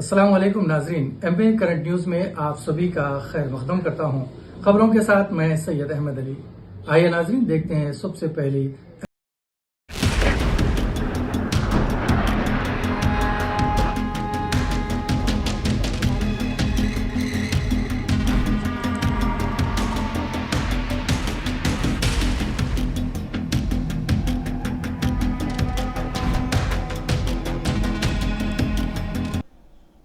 السلام علیکم ناظرین، ایم پی کرنٹ نیوز میں آپ سبھی کا خیر مقدم کرتا ہوں۔ خبروں کے ساتھ میں سید احمد علی۔ آئیے ناظرین دیکھتے ہیں سب سے پہلی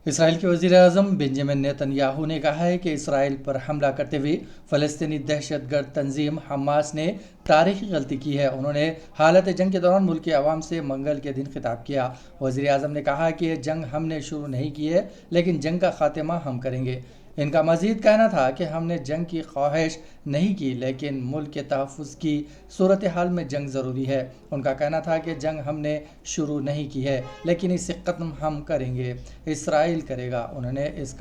اسرائیل کے وزیر اعظم بنجامن نیتن یاہو نے کہا ہے کہ اسرائیل پر حملہ کرتے ہوئے فلسطینی دہشت گرد تنظیم حماس نے تاریخی غلطی کی ہے۔ انہوں نے حالت جنگ کے دوران ملک کے عوام سے منگل کے دن خطاب کیا۔ وزیر اعظم نے کہا کہ جنگ ہم نے شروع نہیں کی ہے، لیکن جنگ کا خاتمہ ہم کریں گے۔ ان کا مزید کہنا تھا کہ ہم نے جنگ کی خواہش نہیں کی، لیکن ملک کے تحفظ کی صورتحال میں جنگ ضروری ہے۔ ان کا کہنا تھا کہ جنگ ہم نے شروع نہیں کی ہے، لیکن اسے ختم ہم کریں گے، اسرائیل کرے گا۔ انہوں نے اس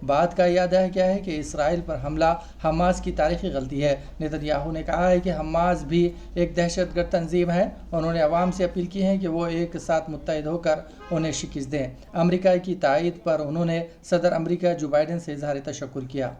بات کا اعادہ کیا ہے کہ اسرائیل پر حملہ حماس کی تاریخی غلطی ہے۔ نیتن یاہو نے کہا ہے کہ حماس بھی ایک دہشت گرد تنظیم ہے۔ انہوں نے عوام سے اپیل کی ہے کہ وہ ایک ساتھ متحد ہو کر انہیں شکست دیں۔ امریکہ کی تائید پر انہوں نے صدر امریکہ جو بائیڈن سے اظہار تشکر کیا۔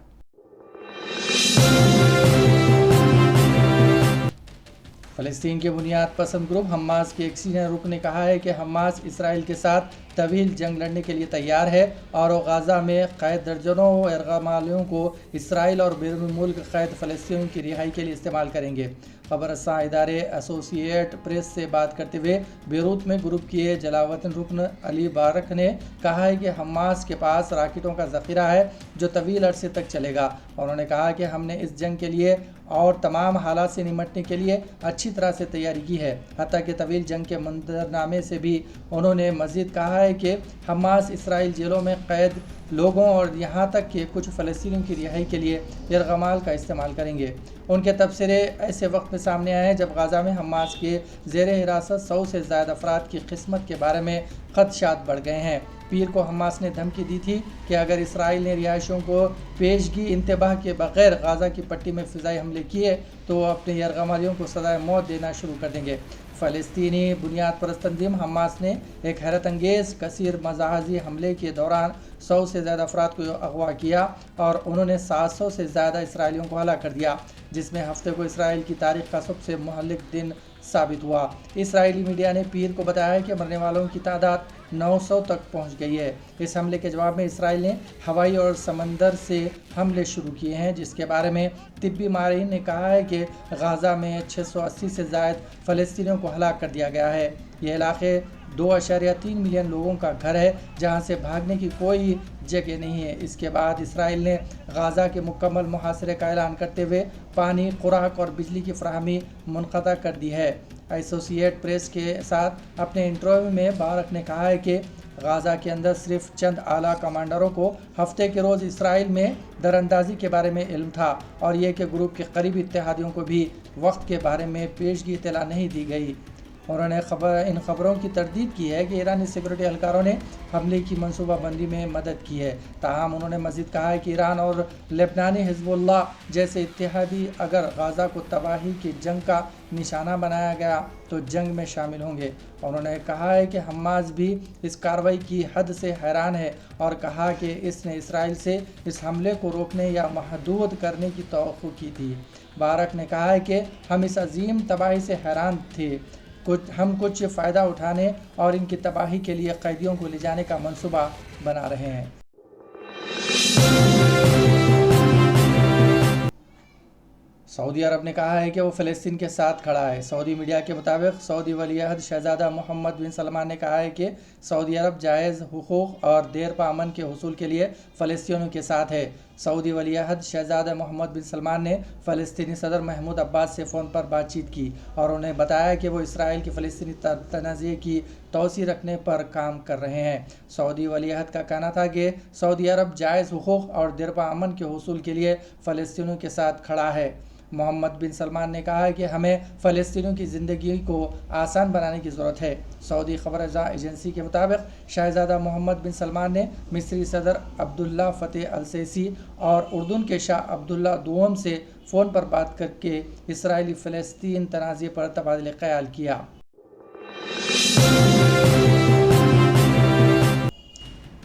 فلسطین کے بنیاد پسند گروپ حماس کے ایک سینئر رکن نے کہا ہے کہ حماس اسرائیل کے ساتھ طویل جنگ لڑنے کے لیے تیار ہے اور وہ غزہ میں قید درجنوں یرغمالیوں کو اسرائیل اور بیرون ملک قید فلسطینیوں کی رہائی کے لیے استعمال کریں گے۔ خبر رساں ادارے ایسوسی ایٹ پریس سے بات کرتے ہوئے بیروت میں گروپ کے جلاوطن رکن علی بارک نے کہا ہے کہ حماس کے پاس راکٹوں کا ذخیرہ ہے جو طویل عرصے تک چلے گا۔ انہوں نے کہا کہ ہم نے اس جنگ کے لیے اور تمام حالات سے نمٹنے کے لیے اچھی طرح سے تیاری کی ہے، حتیٰ کہ طویل جنگ کے منظرنامے سے بھی۔ انہوں نے مزید کہا ہے کہ حماس اسرائیل جیلوں میں قید لوگوں اور یہاں تک کہ کچھ فلسطینیوں کی رہائی کے لیے یرغمال کا استعمال کریں گے۔ ان کے تبصرے ایسے وقت میں سامنے آئے ہیں جب غزہ میں حماس کے زیر حراست 100 سے زائد افراد کی قسمت کے بارے میں خدشات بڑھ گئے ہیں۔ پیر کو حماس نے دھمکی دی تھی کہ اگر اسرائیل نے رہائشیوں کو پیشگی انتباہ کے بغیر غزہ کی پٹی میں فضائی حملے کیے تو وہ اپنے یرغمالیوں کو سزائے موت دینا شروع کر دیں گے۔ فلسطینی بنیاد پرست تنظیم حماس نے ایک حیرت انگیز کثیر مجازی حملے کے دوران 100 سے زیادہ افراد کو اغوا کیا اور انہوں نے 700 سے زیادہ اسرائیلیوں کو ہلاک کر دیا، جس میں ہفتے کو اسرائیل کی تاریخ کا سب سے مہلک دن ثابت ہوا۔ اسرائیلی میڈیا نے پیر کو بتایا کہ مرنے والوں کی تعداد 900 تک پہنچ گئی ہے۔ اس حملے کے جواب میں اسرائیل نے ہوائی اور سمندر سے حملے شروع کیے ہیں، جس کے بارے میں طبی ماہرین نے کہا ہے کہ غزہ میں 680 سے زائد فلسطینیوں کو ہلاک کر دیا گیا ہے۔ یہ علاقے 2.3 ملین لوگوں کا گھر ہے جہاں سے بھاگنے کی کوئی جگہ نہیں ہے۔ اس کے بعد اسرائیل نے غزہ کے مکمل محاصرے کا اعلان کرتے ہوئے پانی، خوراک اور بجلی کی فراہمی منقطع کر دی ہے۔ ایسوسی ایٹ پریس کے ساتھ اپنے انٹرویو میں بارک نے کہا ہے کہ غزہ کے اندر صرف چند اعلیٰ کمانڈروں کو ہفتے کے روز اسرائیل میں دراندازی کے بارے میں علم تھا اور یہ کہ گروپ کے قریبی اتحادیوں کو بھی وقت کے بارے میں پیشگی اطلاع نہیں دی گئی۔ انہوں نے ان خبروں کی تردید کی ہے کہ ایرانی سیکورٹی اہلکاروں نے حملے کی منصوبہ بندی میں مدد کی ہے۔ تاہم انہوں نے مزید کہا ہے کہ ایران اور لبنانی حزب اللہ جیسے اتحادی اگر غزہ کو تباہی کی جنگ کا نشانہ بنایا گیا تو جنگ میں شامل ہوں گے۔ انہوں نے کہا ہے کہ حماس بھی اس کارروائی کی حد سے حیران ہے اور کہا کہ اس نے اسرائیل سے اس حملے کو روکنے یا محدود کرنے کی توقع کی تھی۔ بارک نے کہا ہے کہ ہم اس عظیم تباہی سے حیران تھے، ہم کچھ فائدہ اٹھانے اور ان کی تباہی کے لیے قیدیوں کو لے جانے کا منصوبہ بنا رہے ہیں۔ سعودی عرب نے کہا ہے کہ وہ فلسطین کے ساتھ کھڑا ہے۔ سعودی میڈیا کے مطابق سعودی ولی عہد شہزادہ محمد بن سلمان نے کہا ہے کہ سعودی عرب جائز حقوق اور دیرپا امن کے حصول کے لیے فلسطینیوں کے ساتھ ہے۔ سعودی ولی عہد شہزادہ محمد بن سلمان نے فلسطینی صدر محمود عباس سے فون پر بات چیت کی اور انہیں بتایا کہ وہ اسرائیل کی فلسطینی تنازع کی توسیع رکھنے پر کام کر رہے ہیں۔ سعودی ولی عہد کا کہنا تھا کہ سعودی عرب جائز حقوق اور دیرپا امن کے حصول کے لیے فلسطینیوں کے ساتھ کھڑا ہے۔ محمد بن سلمان نے کہا ہے کہ ہمیں فلسطینیوں کی زندگی کو آسان بنانے کی ضرورت ہے۔ سعودی خبر رساں ایجنسی کے مطابق شہزادہ محمد بن سلمان نے مصری صدر عبداللہ فتح السیسی اور اردن کے شاہ عبداللہ دوم سے فون پر بات کر کے اسرائیلی فلسطین تنازع پر تبادلہ خیال کیا۔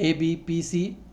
ABPC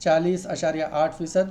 40.8%,